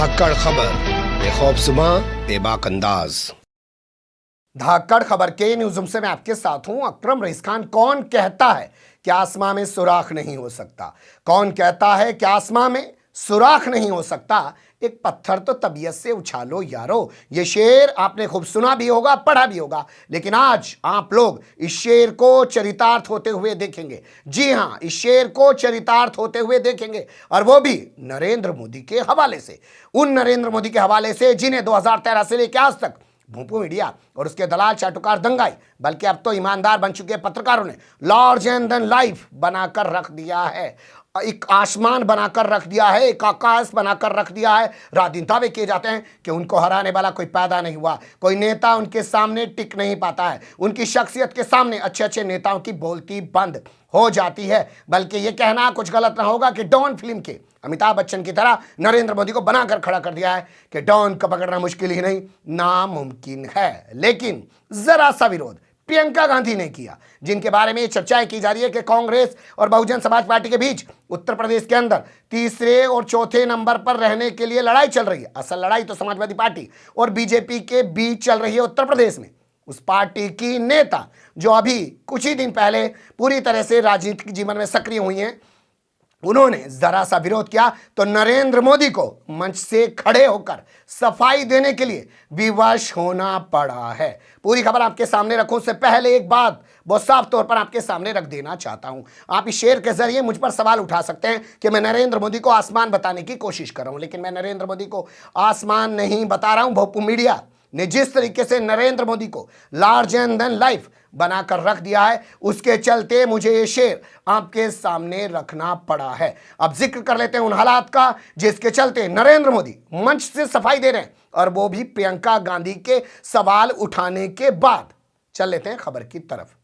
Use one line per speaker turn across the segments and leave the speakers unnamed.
धाकड़ खबर बेखौफसुमा बेबाक अंदाज। धाकड़ खबर के न्यूज़रूम से मैं आपके साथ हूं अकरम रईस खान। कौन कहता है कि आसमां में सुराख नहीं हो सकता? कौन कहता है कि आसमां में सुराख नहीं हो सकता? एक पत्थर तो तबीयत से उछालो यारो। ये शेर आपने खूब सुना भी होगा, पढ़ा भी होगा, लेकिन आज आप लोग इस शेर को चरितार्थ होते हुए देखेंगे। जी हां, इस शेर को चरितार्थ होते हुए देखेंगे, और वो भी नरेंद्र मोदी के हवाले से। उन नरेंद्र मोदी के हवाले से जिन्हें 2013 से लेकर आज तक भोंपू मीडिया और उसके दलाल चाटुकार दंगाई, बल्कि अब तो ईमानदार बन चुके पत्रकारों ने लार्जर देन लाइफ बनाकर रख दिया है। एक आसमान बनाकर रख दिया है, एक आकाश बनाकर रख दिया है। रात दिन दावे किए जाते हैं कि उनको हराने वाला कोई पैदा नहीं हुआ, कोई नेता उनके सामने टिक नहीं पाता है, उनकी शख्सियत के सामने अच्छे अच्छे नेताओं की बोलती बंद हो जाती है। बल्कि ये कहना कुछ गलत ना होगा कि डॉन फिल्म के अमिताभ बच्चन की तरह नरेंद्र मोदी को बनाकर खड़ा कर दिया है कि डॉन को पकड़ना मुश्किल ही नहीं, नामुमकिन है। लेकिन जरा सा विरोध प्रियंका गांधी ने किया, जिनके बारे में चर्चाएं की जा रही है कि कांग्रेस और बहुजन समाज पार्टी के बीच उत्तर प्रदेश के अंदर तीसरे और चौथे नंबर पर रहने के लिए लड़ाई चल रही है। असल लड़ाई तो समाजवादी पार्टी और बीजेपी के बीच चल रही है उत्तर प्रदेश में। उस पार्टी की नेता जो अभी कुछ ही दिन पहले पूरी तरह से राजनीतिक जीवन में सक्रिय हुई हैं, उन्होंने जरा सा विरोध किया तो नरेंद्र मोदी को मंच से खड़े होकर सफाई देने के लिए विवश होना पड़ा है। पूरी खबर आपके सामने रखूं उससे पहले एक बात बहुत साफ तौर पर आपके सामने रख देना चाहता हूं। आप इस शेर के जरिए मुझ पर सवाल उठा सकते हैं कि मैं नरेंद्र मोदी को आसमान बताने की कोशिश कर रहा हूं, लेकिन मैं नरेंद्र मोदी को आसमान नहीं बता रहा हूं। भोंपू मीडिया ने जिस तरीके से नरेंद्र मोदी को लार्जर देन लाइफ बनाकर रख दिया है, उसके चलते मुझे ये शेर आपके सामने रखना पड़ा है। अब जिक्र कर लेते हैं उन हालात का जिसके चलते नरेंद्र मोदी मंच से सफाई दे रहे हैं, और वो भी प्रियंका गांधी के सवाल उठाने के बाद। चल लेते हैं खबर की तरफ।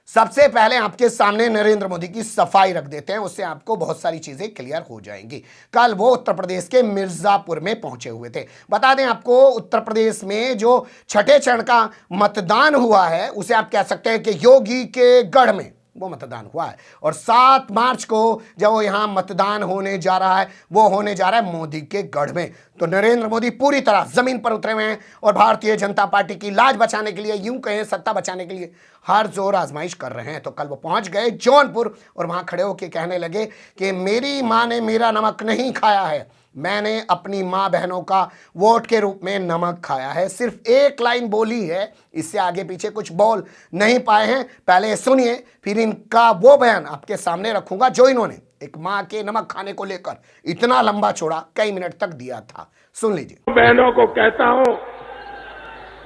सबसे पहले आपके सामने नरेंद्र मोदी की सफाई रख देते हैं, उससे आपको बहुत सारी चीजें क्लियर हो जाएंगी। कल वो उत्तर प्रदेश के मिर्जापुर में पहुंचे हुए थे। बता दें आपको, उत्तर प्रदेश में जो छठे चरण का मतदान हुआ है, उसे आप कह सकते हैं कि योगी के गढ़ में वो मतदान हुआ है। और 7 मार्च को जब वो यहां मतदान होने जा रहा है, वो होने जा रहा है मोदी के गढ़ में। तो नरेंद्र मोदी पूरी तरह जमीन पर उतरे हुए हैं और भारतीय जनता पार्टी की लाज बचाने के लिए, यूं कहें सत्ता बचाने के लिए, हर जोर आजमाइश कर रहे हैं। तो कल वो पहुंच गए जौनपुर और वहां खड़े होकर कहने लगे कि मेरी मां ने मेरा नमक नहीं खाया है, मैंने अपनी मां बहनों का वोट के रूप में नमक खाया है। सिर्फ एक लाइन बोली है, इससे आगे पीछे कुछ बोल नहीं पाए हैं। पहले सुनिए, फिर इनका वो बयान आपके सामने रखूंगा जो इन्होंने एक मां के नमक खाने को लेकर इतना लंबा चौड़ा कई मिनट तक दिया था। सुन लीजिए।
बहनों को कहता हूं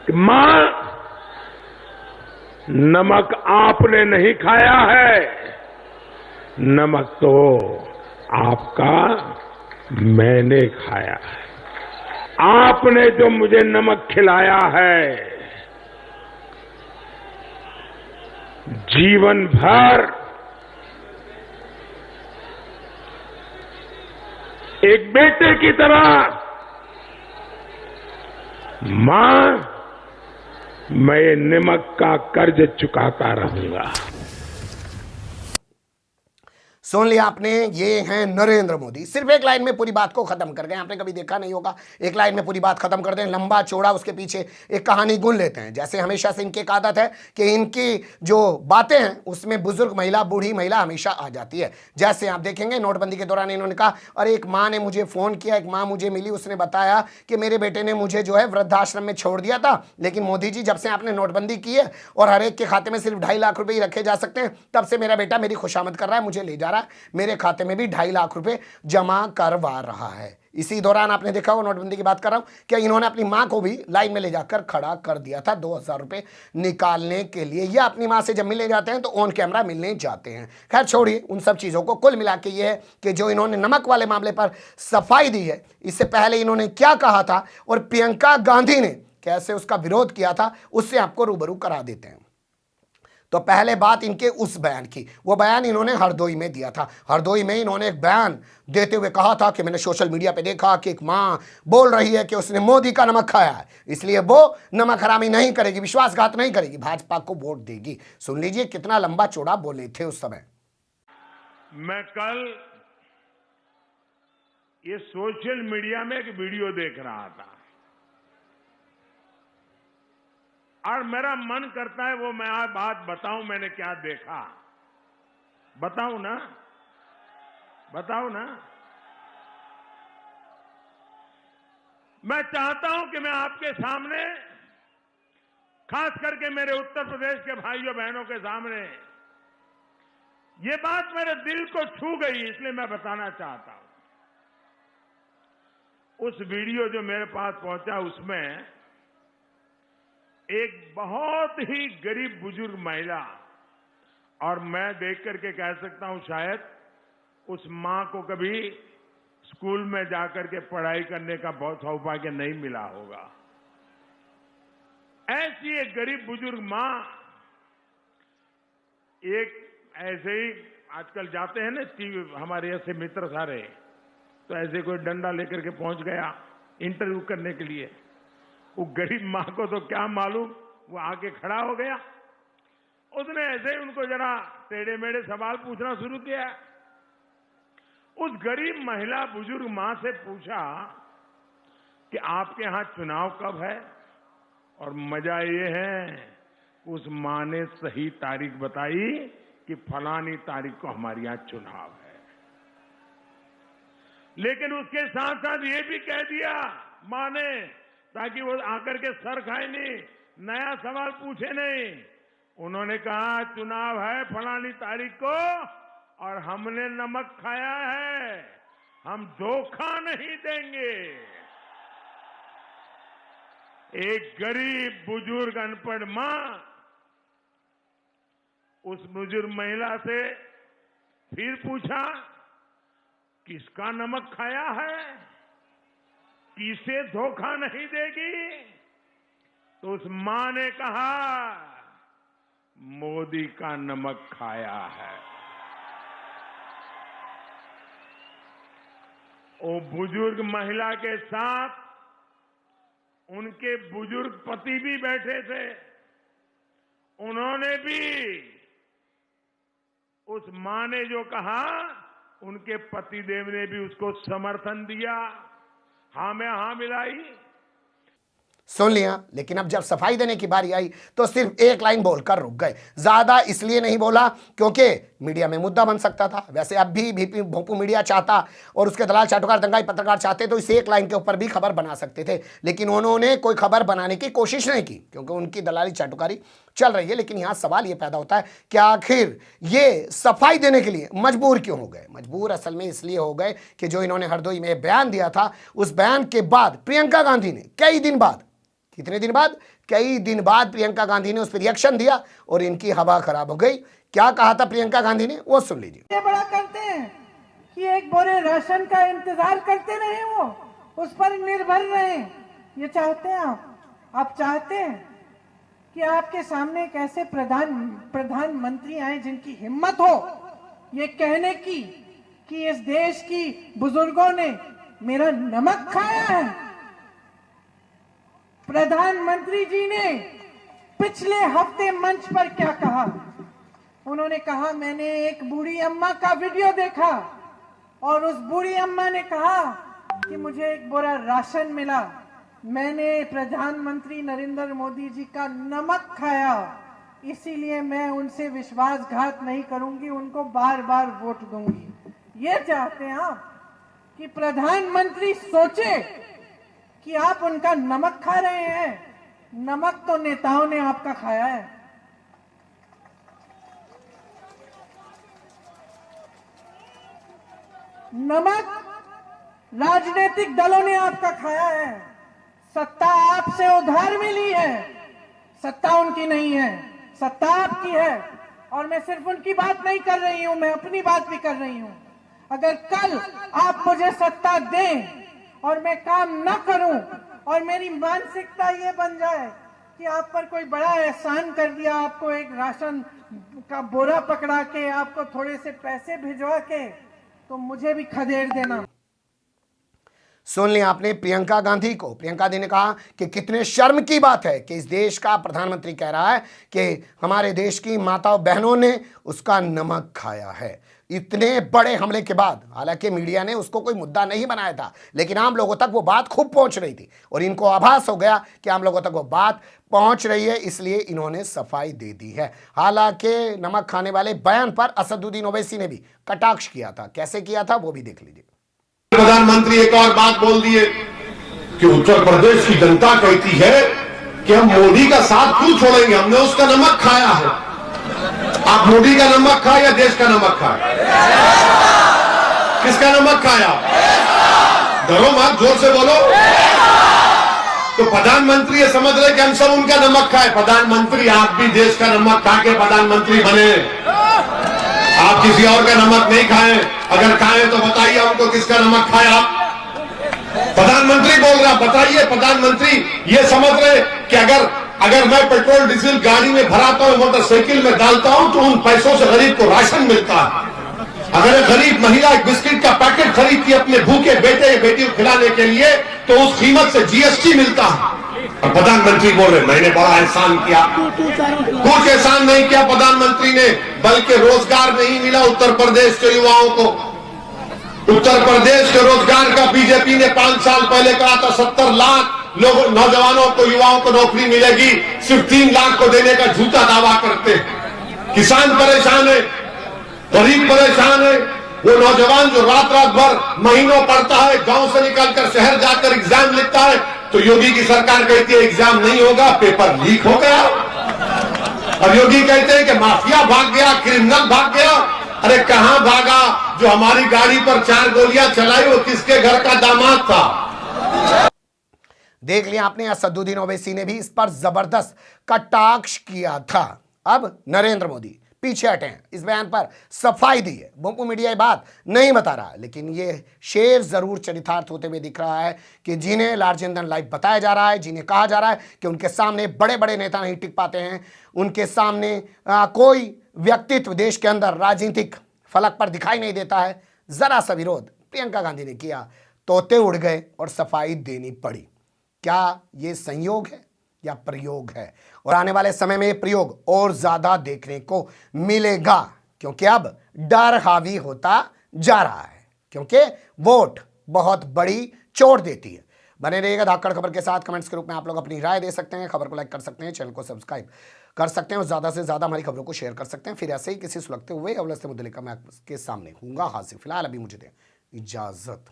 कि मां, नमक आपने नहीं खाया है, नमक तो आपका मैंने खाया है। आपने जो मुझे नमक खिलाया है, जीवन भर एक बेटे की तरह मां, मैं नमक का कर्ज चुकाता रहूंगा।
सुन लिया आपने, ये हैं नरेंद्र मोदी। सिर्फ एक लाइन में पूरी बात को खत्म कर गए। आपने कभी देखा नहीं होगा, एक लाइन में पूरी बात खत्म कर दें, लंबा चौड़ा उसके पीछे एक कहानी गुन लेते हैं। जैसे हमेशा से इनकी एक आदत है कि इनकी जो बातें हैं उसमें बुजुर्ग महिला, बूढ़ी महिला हमेशा आ जाती है। जैसे आप देखेंगे नोटबंदी के दौरान इन्होंने कहा, अरे एक माँ ने मुझे फोन किया, एक माँ मुझे मिली, उसने बताया कि मेरे बेटे ने मुझे जो है वृद्धाश्रम में छोड़ दिया था, लेकिन मोदी जी जब से आपने नोटबंदी की है और हर एक के खाते में सिर्फ 2.5 लाख रुपए ही रखे जा सकते हैं, तब से मेरा बेटा मेरी खुशामद कर रहा है, मुझे ले जा रहा है, मेरे खाते में भी 2.5 लाख रुपए जमा करवा रहा है। इसी दौरान आपने देखा वो नोटबंदी की बात कर रहा हूं, क्या इन्होंने अपनी मां को भी लाइन में ले जाकर खड़ा कर दिया था 2000 रुपए निकालने के लिए। या अपनी मां से जब मिलने जाते हैं तो ऑन कैमरा मिलने जाते हैं। खैर छोड़िए उन सब चीजों को, कुल मिला के ये है कि जो इन्होंने नमक वाले मामले पर सफाई दी है, इससे पहले इन्होंने क्या कहा था और प्रियंका गांधी ने कैसे उसका विरोध किया था, उससे आपको रूबरू करा देते हैं। तो पहले बात इनके उस बयान की, वो बयान इन्होंने हरदोई में दिया था। हरदोई में इन्होंने एक बयान देते हुए कहा था कि मैंने सोशल मीडिया पे देखा कि एक मां बोल रही है कि उसने मोदी का नमक खाया है, इसलिए वो नमक हरामी नहीं करेगी, विश्वासघात नहीं करेगी, भाजपा को वोट देगी। सुन लीजिए कितना लंबा चौड़ा बोले थे उस समय।
मैं कल ये सोशल मीडिया में एक वीडियो देख रहा था और मेरा मन करता है वो मैं आज बात बताऊं मैंने क्या देखा। बताऊं ना? मैं चाहता हूं कि मैं आपके सामने, खास करके मेरे उत्तर प्रदेश के भाइयों बहनों के सामने, ये बात मेरे दिल को छू गई, इसलिए मैं बताना चाहता हूं। उस वीडियो जो मेरे पास पहुंचा उसमें एक बहुत ही गरीब बुजुर्ग महिला, और मैं देख करके कह सकता हूं शायद उस मां को कभी स्कूल में जाकर के पढ़ाई करने का बहुत सौभाग्य नहीं मिला होगा। ऐसी एक गरीब बुजुर्ग मां, एक ऐसे ही आजकल जाते हैं ना टीवी, हमारे ऐसे मित्र सारे, तो ऐसे कोई डंडा लेकर के पहुंच गया इंटरव्यू करने के लिए। वो गरीब मां को तो क्या मालूम, वो आके खड़ा हो गया, उसने ऐसे ही उनको जरा टेढ़े मेढ़े सवाल पूछना शुरू किया। उस गरीब महिला बुजुर्ग मां से पूछा कि आपके यहां चुनाव कब है? और मजा ये है उस मां ने सही तारीख बताई कि फलानी तारीख को हमारे यहां चुनाव है। लेकिन उसके साथ साथ ये भी कह दिया मां ने, ताकि वो आकर के सर खाए नहीं, नया सवाल पूछे नहीं। उन्होंने कहा चुनाव है फलानी तारीख को और हमने नमक खाया है, हम धोखा नहीं देंगे। एक गरीब बुजुर्ग अनपढ़ मां उस बुजुर्ग महिला से फिर पूछा किसका नमक खाया है, किसे धोखा नहीं देगी? तो उस मां ने कहा मोदी का नमक खाया है। वो बुजुर्ग महिला के साथ उनके बुजुर्ग पति भी बैठे थे, उन्होंने भी उस मां ने जो कहा उनके पतिदेव ने भी उसको समर्थन दिया, हां में हां मिलाई।
सुन लिया, लेकिन अब जब सफाई देने की बारी आई तो सिर्फ एक लाइन बोलकर रुक गए। ज्यादा इसलिए नहीं बोला क्योंकि मीडिया में मुद्दा बन सकता था। वैसे अब भी भीपी भोंपू मीडिया चाहता और उसके दलाल चाटुकार दंगाई पत्रकार चाहते तो इस एक लाइन के ऊपर भी खबर बना सकते थे, लेकिन उन्होंने कोई खबर बनाने की कोशिश नहीं की क्योंकि उनकी दलाली चाटुकारी चल रही है। लेकिन यहां सवाल यह पैदा होता है कि आखिर ये सफाई देने के लिए मजबूर क्यों हो गए? मजबूर असल में इसलिए हो गए कि जो इन्होंने हरदोई में बयान दिया था, उस बयान के बाद प्रियंका गांधी ने कई दिन बाद, कितने दिन बाद? कई दिन बाद प्रियंका गांधी ने उस पर रिएक्शन दिया और इनकी हवा खराब हो गई। क्या कहा था प्रियंका गांधी ने, वो सुन लीजिए।
ये बड़ा करते हैं कि एक बोरे राशन का इंतजार करते रहे, वो उस पर निर्भर रहे। ये चाहते हैं आप चाहते हैं कि आपके सामने एक ऐसे प्रधानमंत्री आए जिनकी हिम्मत हो ये कहने की कि इस देश की बुजुर्गों ने मेरा नमक खाया है। प्रधानमंत्री जी ने पिछले हफ्ते मंच पर क्या कहा? उन्होंने कहा मैंने एक बूढ़ी अम्मा का वीडियो देखा और उस बूढ़ी अम्मा ने कहा कि मुझे एक बोरा राशन मिला, मैंने प्रधानमंत्री नरेंद्र मोदी जी का नमक खाया, इसीलिए मैं उनसे विश्वासघात नहीं करूंगी, उनको बार बार वोट दूंगी। ये चाहते हैं आप कि प्रधानमंत्री सोचे कि आप उनका नमक खा रहे हैं? नमक तो नेताओं ने आपका खाया है। नमक राजनीतिक दलों ने आपका खाया है। सत्ता आपसे उधार मिली है, सत्ता उनकी नहीं है, सत्ता आपकी है। और मैं सिर्फ उनकी बात नहीं कर रही हूं, मैं अपनी बात भी कर रही हूं। अगर कल आप मुझे सत्ता दें और मैं काम न करूं और मेरी मानसिकता ये बन जाए कि आप पर कोई बड़ा एहसान कर दिया, आपको एक राशन का बोरा पकड़ा के, आपको थोड़े से पैसे भिजवा के, तो मुझे भी खदेड़ देना।
सुन लिया आपने प्रियंका गांधी को। प्रियंका गांधी ने कहा कि कितने शर्म की बात है कि इस देश का प्रधानमंत्री कह रहा है कि हमारे देश की माताओं बहनों ने उसका नमक खाया है। इतने बड़े हमले के बाद, हालांकि मीडिया ने उसको कोई मुद्दा नहीं बनाया था, लेकिन आम लोगों तक वो बात खूब पहुंच रही थी और इनको आभास हो गया कि आम लोगों तक वो बात पहुंच रही है, इसलिए इन्होंने सफाई दे दी है। हालांकि नमक खाने वाले बयान पर असदुद्दीन ओवैसी ने भी कटाक्ष किया था। कैसे किया था वो भी देख लीजिए।
प्रधानमंत्री एक और बात बोल दिए कि उत्तर प्रदेश की जनता कहती है कि हम मोदी का साथ क्यों छोड़ेंगे, हमने उसका नमक खाया है। आप मोदी का नमक खाए या देश का नमक खाए? किसका नमक खाया? डरो मत, जोर से बोलो। तो प्रधानमंत्री ये समझ रहे कि हम सब उनका नमक खाए। प्रधानमंत्री आप भी देश का नमक खा के प्रधानमंत्री बने, आप किसी और का नमक नहीं खाएं। अगर खाएं तो बताइए हमको किसका नमक खाए आप? प्रधानमंत्री बोल रहा, बताइए। प्रधानमंत्री ये समझ रहे कि अगर मैं पेट्रोल डीजल गाड़ी में भराता हूं, मोटरसाइकिल में डालता हूं, तो उन पैसों से गरीब को राशन मिलता है। अगर एक गरीब महिला एक बिस्किट का पैकेट खरीदती है अपने भूखे बेटे या बेटी को खिलाने के लिए, तो उस कीमत से जीएसटी मिलता है। और प्रधानमंत्री बोल रहे मैंने बड़ा एहसान किया। कुछ एहसान नहीं किया प्रधानमंत्री ने, बल्कि रोजगार नहीं मिला उत्तर प्रदेश के युवाओं को। उत्तर प्रदेश के रोजगार का बीजेपी ने 5 साल पहले कहा था 70 लाख लोगों, नौजवानों को, युवाओं को नौकरी मिलेगी, सिर्फ 3 लाख को देने का झूठा दावा करते हैं। किसान परेशान है, गरीब परेशान है। वो नौजवान जो रात रात भर महीनों पढ़ता है, गांव से निकलकर शहर जाकर एग्जाम लिखता है, तो योगी की सरकार कहती है एग्जाम नहीं होगा, पेपर लीक हो गया। और योगी कहते हैं कि माफिया भाग गया, क्रिमिनल भाग गया। अरे कहां भागा? जो हमारी गाड़ी पर 4 गोलियां चलाई वो किसके घर का दामाद था?
देख लिया आपने, असदुद्दीन ओवैसी ने भी इस पर जबरदस्त कटाक्ष किया था। अब नरेंद्र मोदी पीछे हटे हैं, इस बयान पर सफाई दी है। बोंपू मीडिया ये बात नहीं बता रहा, लेकिन ये शेर जरूर चरितार्थ होते हुए दिख रहा है कि जिन्हें लार्जर देन लाइफ बताया जा रहा है, जिन्हें कहा जा रहा है कि उनके सामने बड़े बड़े नेता नहीं टिक पाते हैं, उनके सामने कोई व्यक्तित्व देश के अंदर राजनीतिक फलक पर दिखाई नहीं देता है। जरा सा विरोध प्रियंका गांधी ने किया, तोते उड़ गए और सफाई देनी पड़ी। क्या ये संयोग है या प्रयोग है? और आने वाले समय में ये प्रयोग और ज्यादा देखने को मिलेगा, क्योंकि अब डर हावी होता जा रहा है, क्योंकि वोट बहुत बड़ी चोट देती है। बने रहिएगा धाकड़ खबर के साथ। कमेंट्स के रूप में आप लोग अपनी राय दे सकते हैं, खबर को लाइक कर सकते हैं, चैनल को सब्सक्राइब कर सकते हैं और ज्यादा से ज्यादा हमारी खबरों को शेयर कर सकते हैं। फिर ऐसे ही किसी सुलगते हुए अवलस्त मुद्दे लेकर मैं आपके सामने हूँगा हाजिर। फिलहाल अभी मुझे दें इजाजत।